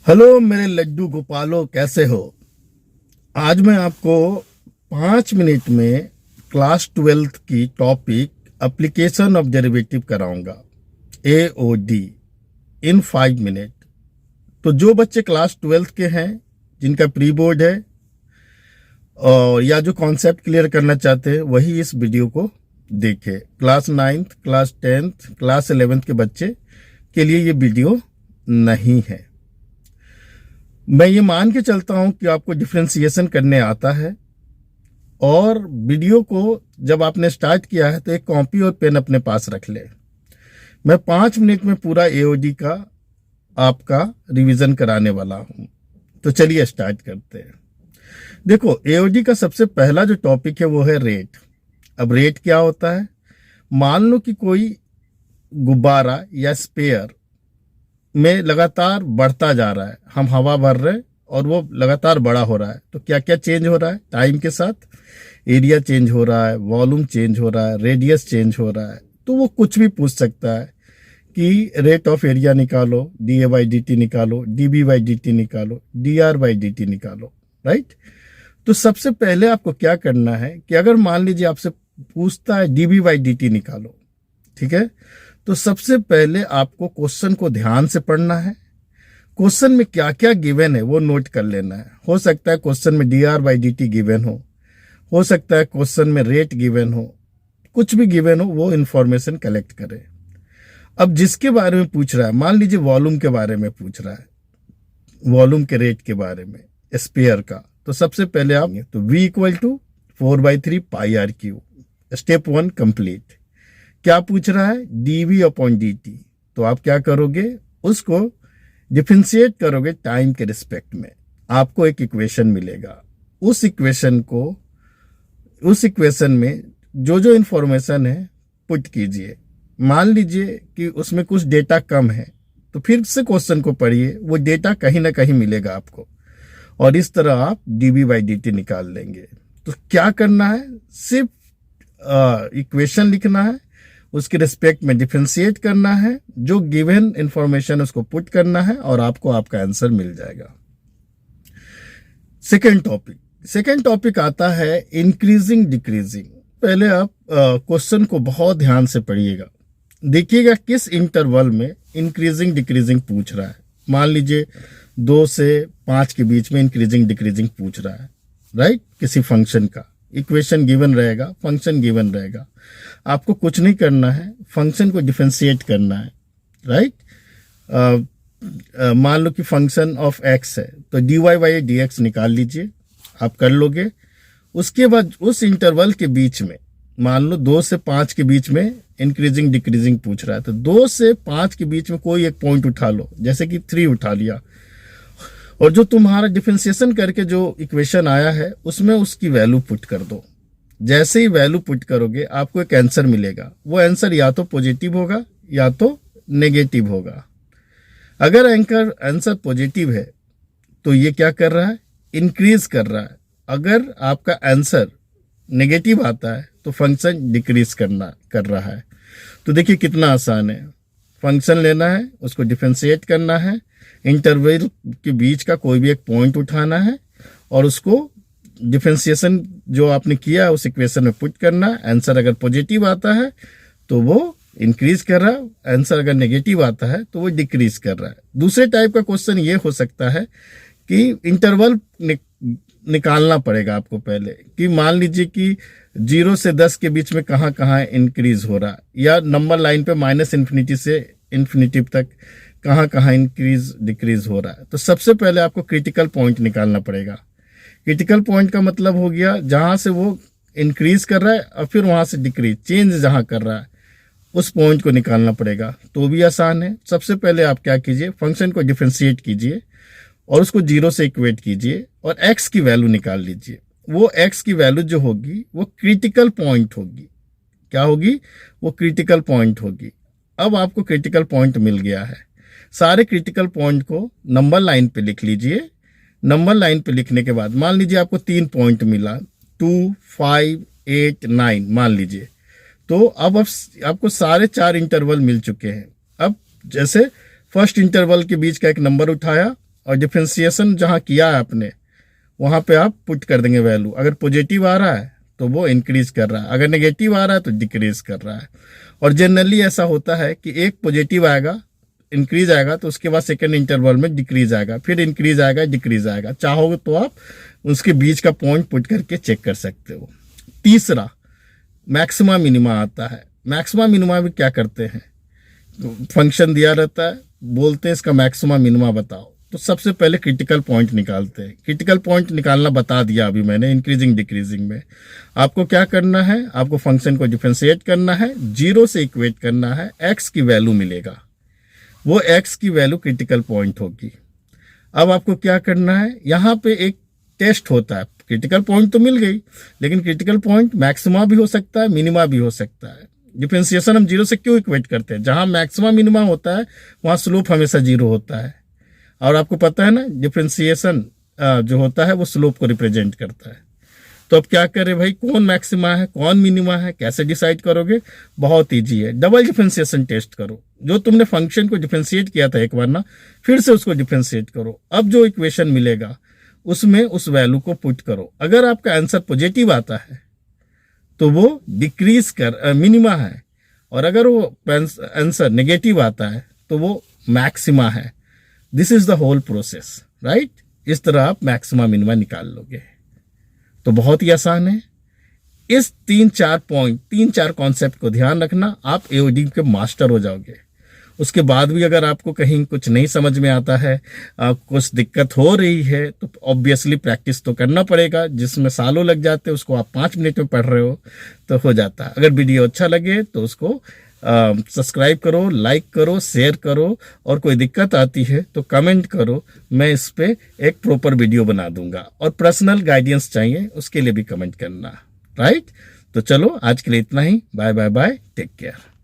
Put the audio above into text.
Hello मेरे लड्डू गोपालो, कैसे हो। आज मैं आपको 5 मिनट में क्लास 12th की टॉपिक एप्लीकेशन ऑफ डेरिवेटिव कराऊंगा, AOD, इन 5 मिनट। तो जो बच्चे क्लास 12th के हैं, जिनका प्री बोर्ड है और या जो कॉन्सेप्ट क्लियर करना चाहते हैं, वही इस वीडियो को देखें। Class 9th, class 10th, class 11th के बच्चे के लिए ये वीडियो नहीं है। मैं ये मान के चलता हूं कि आपको डिफ्रेंसिएशन करने आता है, और वीडियो को जब आपने स्टार्ट किया है तो एक कॉपी और पेन अपने पास रख ले। मैं 5 मिनट में पूरा AOD का आपका रिवीजन कराने वाला हूं। तो चलिए स्टार्ट करते हैं। देखो, AOD का सबसे पहला जो टॉपिक है वो है रेट। अब रेट क्या होता है? मान लो कि कोई गुब्बारा या स्पेयर में लगातार बढ़ता जा रहा है, हम हवा भर रहे हैं और वो लगातार बड़ा हो रहा है। तो क्या क्या चेंज हो रहा है टाइम के साथ? एरिया चेंज हो रहा है, वॉल्यूम चेंज हो रहा है, रेडियस चेंज हो रहा है। तो वो कुछ भी पूछ सकता है कि रेट ऑफ एरिया निकालो, DA/dt निकालो, dB/dt निकालो, dR/dt निकालो, राइट। तो सबसे पहले आपको क्या करना है कि अगर मान लीजिए आपसे पूछता है dB/dt निकालो, ठीक है, तो सबसे पहले आपको क्वेश्चन को ध्यान से पढ़ना है। क्वेश्चन में क्या क्या गिवन है वो नोट कर लेना है। हो सकता है क्वेश्चन में dR/dt गिवन हो सकता है क्वेश्चन में रेट गिवन हो, कुछ भी गिवन हो, वो इंफॉर्मेशन कलेक्ट करें। अब जिसके बारे में पूछ रहा है, मान लीजिए वॉल्यूम के बारे में पूछ रहा है, वॉल्यूम के रेट के बारे में स्पेयर का, तो सबसे पहले आप तो V = 4/3 πRQ, स्टेप 1 कंप्लीट। क्या पूछ रहा है? dV/dt। तो आप क्या करोगे? उसको डिफरेंशिएट करोगे टाइम के रिस्पेक्ट में, आपको एक इक्वेशन मिलेगा। उस इक्वेशन में जो जो इंफॉर्मेशन है पुट कीजिए। मान लीजिए कि उसमें कुछ डेटा कम है, तो फिर से क्वेश्चन को पढ़िए, वो डेटा कहीं ना कहीं मिलेगा आपको, और इस तरह आप dB/dt निकाल लेंगे। तो क्या करना है? सिर्फ इक्वेशन लिखना है, उसके रिस्पेक्ट में डिफरेंशिएट करना है, जो गिवन इंफॉर्मेशन उसको पुट करना है, और आपको आपका आंसर मिल जाएगा। सेकेंड टॉपिक आता है इंक्रीजिंग डिक्रीजिंग। पहले आप क्वेश्चन को बहुत ध्यान से पढ़िएगा, देखिएगा किस इंटरवल में इंक्रीजिंग डिक्रीजिंग पूछ रहा है। मान लीजिए 2 से 5 के बीच में इंक्रीजिंग डिक्रीजिंग पूछ रहा है, राइट। किसी फंक्शन का इक्वेशन गिवन रहेगा, फंक्शन गिवन रहेगा, आपको कुछ नहीं करना है, फंक्शन को डिफरेंशिएट करना है, राइट। मान लो कि फंक्शन ऑफ x है, तो dy/dx निकाल लीजिए, आप कर लोगे। उसके बाद उस इंटरवल के बीच में, मान लो 2 से 5 के बीच में इंक्रीजिंग डिक्रीजिंग पूछ रहा है, तो 2 से 5 के बीच में कोई एक पॉइंट उठा लो, जैसे कि 3 उठा लिया, और जो तुम्हारा डिफरेंशिएशन करके जो इक्वेशन आया है उसमें उसकी वैल्यू पुट कर दो। जैसे ही वैल्यू पुट करोगे आपको एक आंसर मिलेगा। वो आंसर या तो पॉजिटिव होगा या तो नेगेटिव होगा। अगर आंसर पॉजिटिव है तो ये क्या कर रहा है? इंक्रीज कर रहा है। अगर आपका आंसर नेगेटिव आता है तो फंक्शन डिक्रीज कर रहा है। तो देखिए कितना आसान है। फंक्शन लेना है, उसको डिफरेंशिएट करना है, इंटरवल के बीच का कोई भी एक पॉइंट उठाना है, और उसको डिफरेंशिएशन जो आपने किया है उस इक्वेशन में पुट करना। आंसर अगर पॉजिटिव आता है तो वो इंक्रीज कर रहा है, आंसर अगर नेगेटिव आता है तो वो डिक्रीज कर रहा है। दूसरे टाइप का क्वेश्चन ये हो सकता है कि इंटरवल निकालना पड़ेगा आपको पहले, कि मान लीजिए कि 0 से 10 के बीच में कहाँ कहाँ इंक्रीज हो रहा है, या नंबर लाइन पे -∞ से इन्फिनिटी तक कहाँ कहाँ इंक्रीज डिक्रीज हो रहा है। तो सबसे पहले आपको क्रिटिकल पॉइंट निकालना पड़ेगा। क्रिटिकल पॉइंट का मतलब हो गया जहां से वो इंक्रीज कर रहा है और फिर वहां से डिक्रीज चेंज जहां कर रहा है, उस पॉइंट को निकालना पड़ेगा। तो भी आसान है। सबसे पहले आप क्या कीजिए, फंक्शन को डिफरेंशिएट कीजिए और उसको 0 से इक्वेट कीजिए और x की वैल्यू निकाल लीजिए। वो x की वैल्यू जो होगी वो क्रिटिकल पॉइंट होगी। क्या होगी? वो क्रिटिकल पॉइंट होगी। अब आपको क्रिटिकल पॉइंट मिल गया है। सारे क्रिटिकल पॉइंट को नंबर लाइन पे लिख लीजिए। नंबर लाइन पे लिखने के बाद मान लीजिए आपको 3 पॉइंट मिला, 2, 5, 8, 9 मान लीजिए। तो अब आपको सारे 4 इंटरवल मिल चुके हैं। अब जैसे फर्स्ट इंटरवल के बीच का एक नंबर उठाया और डिफरेंशिएशन जहाँ किया है आपने वहाँ पे आप पुट कर देंगे वैल्यू। अगर पॉजिटिव आ रहा है तो वो इंक्रीज कर रहा है, अगर नेगेटिव आ रहा है तो डिक्रीज कर रहा है। और जनरली ऐसा होता है कि एक पॉजिटिव आएगा, इंक्रीज आएगा, तो उसके बाद सेकंड इंटरवल में डिक्रीज आएगा, फिर इंक्रीज आएगा, डिक्रीज आएगा। चाहोगे तो आप उसके बीच का पॉइंट पुट करके चेक कर सकते हो। तीसरा मैक्सिमा मिनिमा आता है। मैक्सिमा मिनिमा भी क्या करते हैं, फंक्शन दिया रहता है, बोलते हैं इसका मैक्सिमा मिनिमा बताओ, तो सबसे पहले क्रिटिकल पॉइंट निकालते हैं। क्रिटिकल पॉइंट निकालना बता दिया अभी मैंने इंक्रीजिंग डिक्रीजिंग में। आपको क्या करना है, आपको फंक्शन को डिफरेंशिएट करना है, 0 से इक्वेट करना है, x की वैल्यू मिलेगा, वो x की वैल्यू क्रिटिकल पॉइंट होगी। अब आपको क्या करना है, यहाँ पे एक टेस्ट होता है। क्रिटिकल पॉइंट तो मिल गई, लेकिन क्रिटिकल पॉइंट मैक्सिमा भी हो सकता है, मिनिमा भी हो सकता है। डिफरेंशिएशन हम 0 से क्यों इक्वेट करते हैं, जहाँ मैक्सिमा मिनिमा होता है वहाँ स्लोप हमेशा 0 होता है। और आपको पता है ना, डिफरेंशिएशन जो होता है वो स्लोप को रिप्रेजेंट करता है। तो अब क्या करें भाई, कौन मैक्सिमा है कौन मिनिमा है, कैसे डिसाइड करोगे? बहुत ईजी है, डबल डिफरेंशिएशन टेस्ट करो। जो तुमने फंक्शन को डिफरेंशिएट किया था एक बार ना, फिर से उसको डिफरेंशिएट करो। अब जो इक्वेशन मिलेगा उसमें उस वैल्यू को पुट करो। अगर आपका आंसर पॉजिटिव आता है तो वो डिक्रीज कर मिनिमा है, और अगर वो आंसर नेगेटिव आता है तो वो मैक्सिमा है। This is the whole process, right? इस तरह आप मैक्सिमा मिनिमा निकाल लोगे। तो बहुत ही आसान है। इस 3-4 कॉन्सेप्ट को ध्यान रखना, आप एओडी के मास्टर हो जाओगे। उसके बाद भी अगर आपको कहीं कुछ नहीं समझ में आता है, कुछ दिक्कत हो रही है, तो ऑब्वियसली प्रैक्टिस तो करना पड़ेगा। जिसमें सालों लग जाते हैं उसको आप 5 मिनट में पढ़ रहे हो तो हो जाता है। अगर वीडियो अच्छा लगे तो उसको सब्सक्राइब करो, लाइक करो, शेयर करो, और कोई दिक्कत आती है तो कमेंट करो, मैं इस पे एक प्रॉपर वीडियो बना दूंगा। और पर्सनल गाइडेंस चाहिए उसके लिए भी कमेंट करना, राइट? तो चलो आज के लिए इतना ही। Bye bye bye, take care.